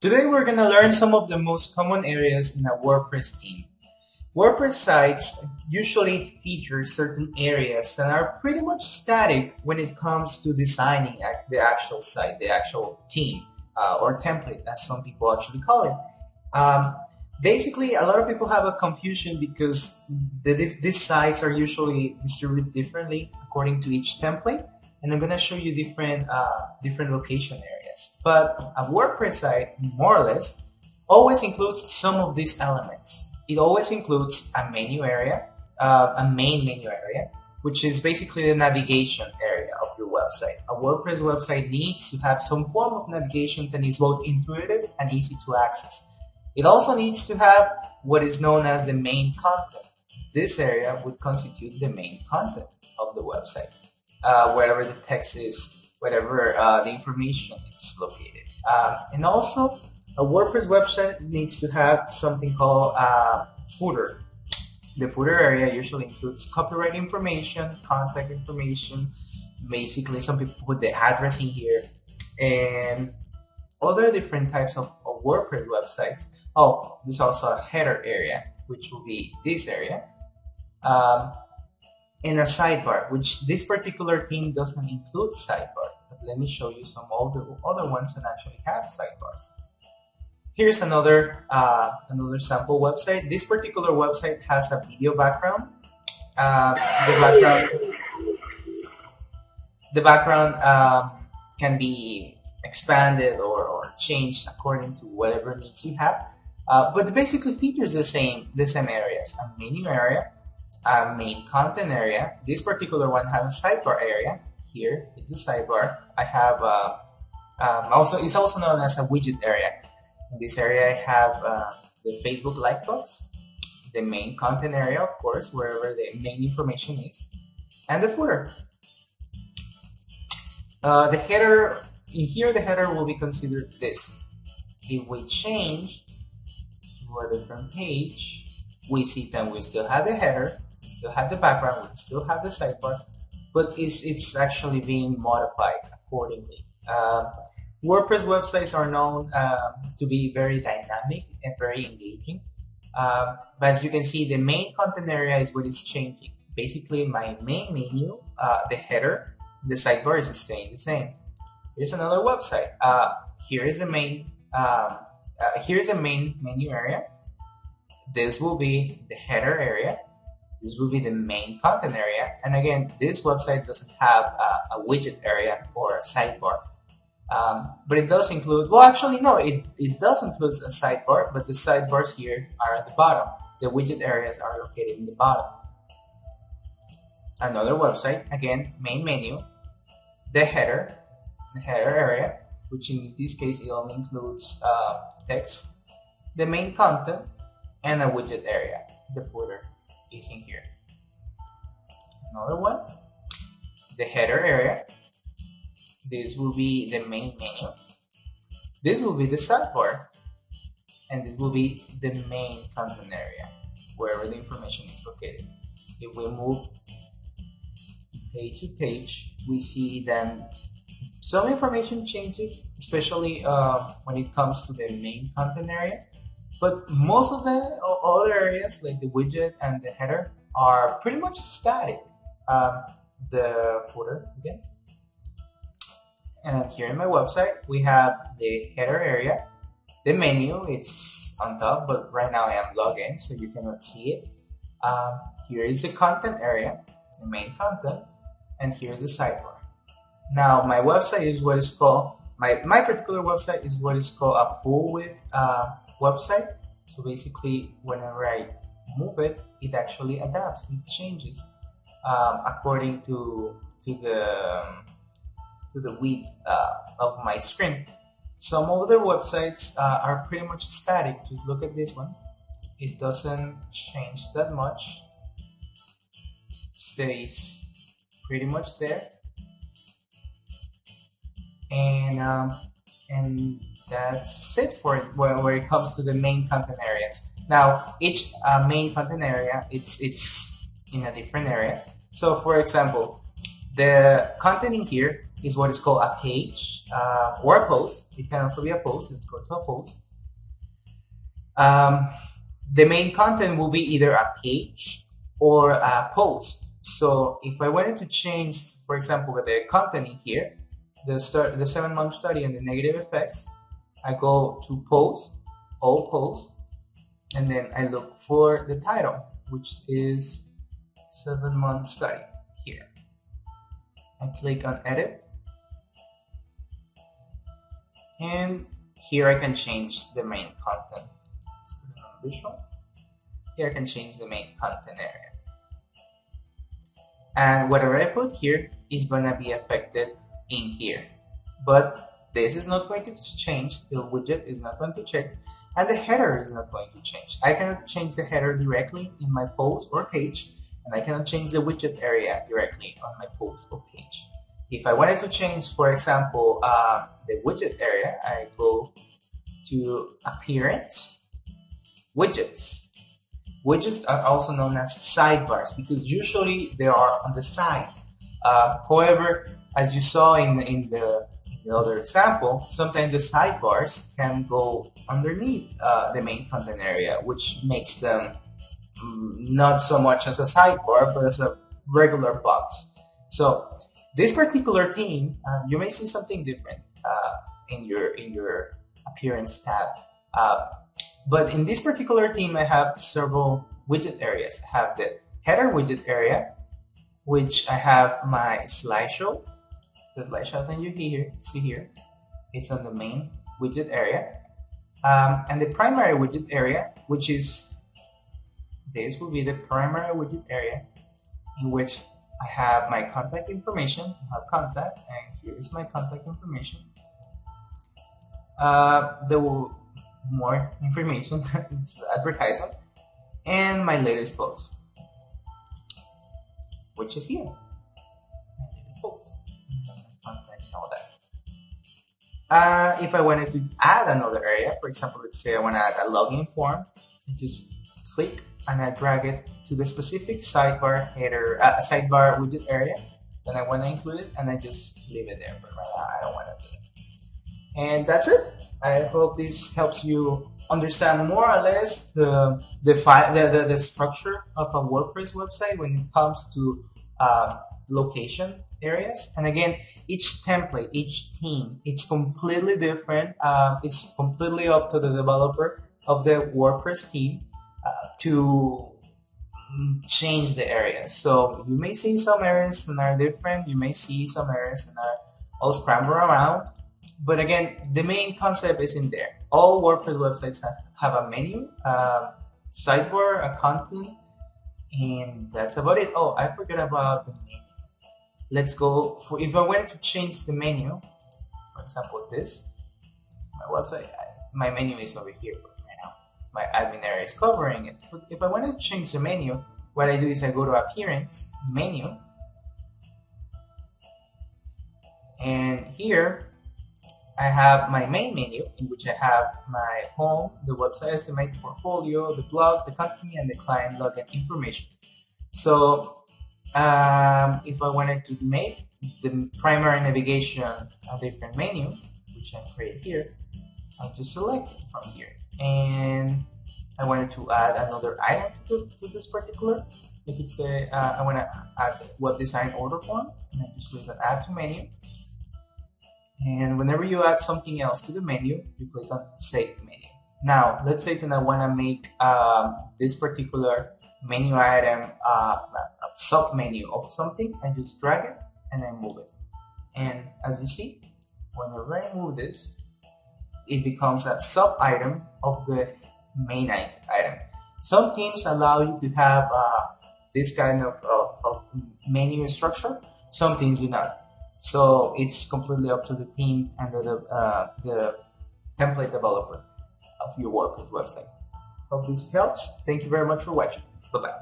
Today we're going to learn some of the most common areas in a WordPress theme. WordPress sites usually feature certain areas that are pretty much static when it comes to designing the actual site, the actual theme, or template, as some people actually call it. Basically, a lot of people have a confusion because these sites are usually distributed differently according to each template, and I'm going to show you different location areas. But a WordPress site, more or less, always includes some of these elements. It always includes a menu area, a main menu area, which is basically the navigation area of your website. A WordPress website needs to have some form of navigation that is both intuitive and easy to access. It also needs to have what is known as the main content. This area would constitute the main content of the website, wherever the text is, wherever the information is located. And also, a WordPress website needs to have something called footer. The footer area usually includes copyright information, contact information. Basically, some people put the address in here, and other different types of WordPress websites. Oh, there's also a header area, which will be this area, and a sidebar, which this particular theme doesn't include sidebar. But let me show you some of the other ones that actually have sidebars. Here's another sample website. This particular website has a video background. The background can be expanded or changed according to whatever needs you have. But it basically features the same areas: a menu area, a main content area. This particular one has a sidebar area. Here is the sidebar. I have it's also known as a widget area. In this area, I have the Facebook like box, the main content area, of course, wherever the main information is, and the footer. The header, in here, the header will be considered this. If we change to a different page, we see that we still have the header, we still have the background, we still have the sidebar, but it's actually being modified accordingly. WordPress websites are known to be very dynamic and very engaging. But as you can see, the main content area is what is changing. Basically, my main menu, the header, the sidebar is staying the same. Here's another website. Here is the main. Here's the main menu area. This will be the header area. This will be the main content area. And again, this website doesn't have a widget area or a sidebar. But it does include, well, actually, no, it does include a sidebar, but the sidebars here are at the bottom. The widget areas are located in the bottom. Another website, again, main menu, the header area, which in this case, it only includes text, the main content, and a widget area. The footer is in here. Another one, the header area. This will be the main menu. This will be the sidebar. And this will be the main content area, wherever the information is located. If we move page to page, we see that some information changes, especially when it comes to the main content area. But most of the other areas, like the widget and the header, are pretty much static. The footer again. And here in my website, we have the header area, the menu, it's on top, but right now I am logged in, so you cannot see it. Here is the content area, the main content, and here's the sidebar. Now, my website is what is called, my particular website is what is called a full width website. So basically, whenever I move it, it actually adapts, it changes according to the width of my screen. Some other websites are pretty much static. Just look at this one. It doesn't change that much. It stays pretty much there. And that's it for it where it comes to the main content areas. Now, each main content area, it's in a different area. So, for example, the content in here is what is called a page or a post. It can also be a post. Let's go to a post. The main content will be either a page or a post. So if I wanted to change, for example, the content in here, the 7-month study and the negative effects, I go to post, all posts, and then I look for the title, which is 7-month study here. I click on edit, and here I can change the main content. Let's put it on visual. Here I can change the main content area. And whatever I put here is gonna be affected in here. But this is not going to change, the widget is not going to change, and the header is not going to change. I cannot change the header directly in my post or page, and I cannot change the widget area directly on my post or page. If I wanted to change, for example, the widget area, I go to Appearance, Widgets. Widgets are also known as sidebars because usually they are on the side. However, as you saw in the other example, sometimes the sidebars can go underneath the main content area, which makes them not so much as a sidebar, but as a regular box. So this particular theme, you may see something different in your appearance tab. But in this particular theme, I have several widget areas. I have the header widget area, which I have my slideshow. The slideshow that you see here, it's on the main widget area. And the primary widget area, which is, this will be the primary widget area in which I have my contact information. I have contact, and here is my contact information. There will more information, it's advertisement, and my latest post, which is here. My latest post, contact, and all that. If I wanted to add another area, for example, let's say I want to add a login form, I just click and I drag it to the specific sidebar header, sidebar widget area that I want to include it, and I just leave it there. But right now, I don't want to do it. And that's it. I hope this helps you understand more or less the structure of a WordPress website when it comes to location areas. And again, each template, each theme, it's completely different. It's completely up to the developer of the WordPress team to change the areas. So you may see some areas that are different. You may see some areas that are all scrambled around. But again, the main concept is in there. All WordPress websites have a menu, sidebar, a content, and that's about it. Oh, I forgot about the menu. Let's go for, if I went to change the menu, for example, this, my website, my menu is over here right now. My admin area is covering it. But if I wanted to change the menu, what I do is I go to Appearance, Menu, and here I have my main menu, in which I have my home, the website estimate, the portfolio, the blog, the company, and the client login information. So if I wanted to make the primary navigation a different menu, which I create here, I'll just select it from here. And I wanted to add another item to this particular. I could say I want to add web design order form, and I just click on Add to Menu. And whenever you add something else to the menu, you click on Save Menu. Now, let's say that I want to make this particular menu item a sub-menu of something. I just drag it and I move it. And as you see, whenever I move this, it becomes a sub-item of the main item. Some themes allow you to have this kind of menu structure. Some themes do not. So it's completely up to the team and the template developer of your WordPress website. Hope this helps. Thank you very much for watching. Bye-bye.